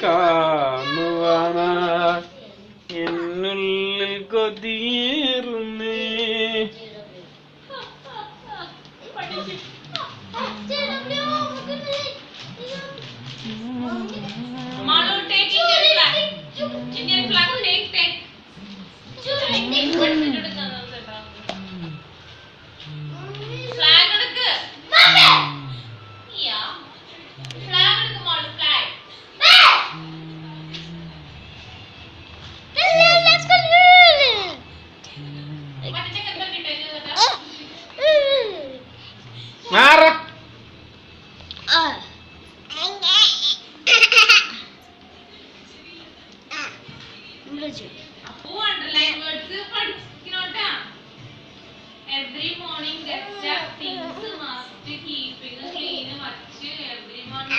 കാണുവാന എന്നുള്ളിൽ കൊതിയേറുന്നേ. Every morning gets up things must keeping clean much everyone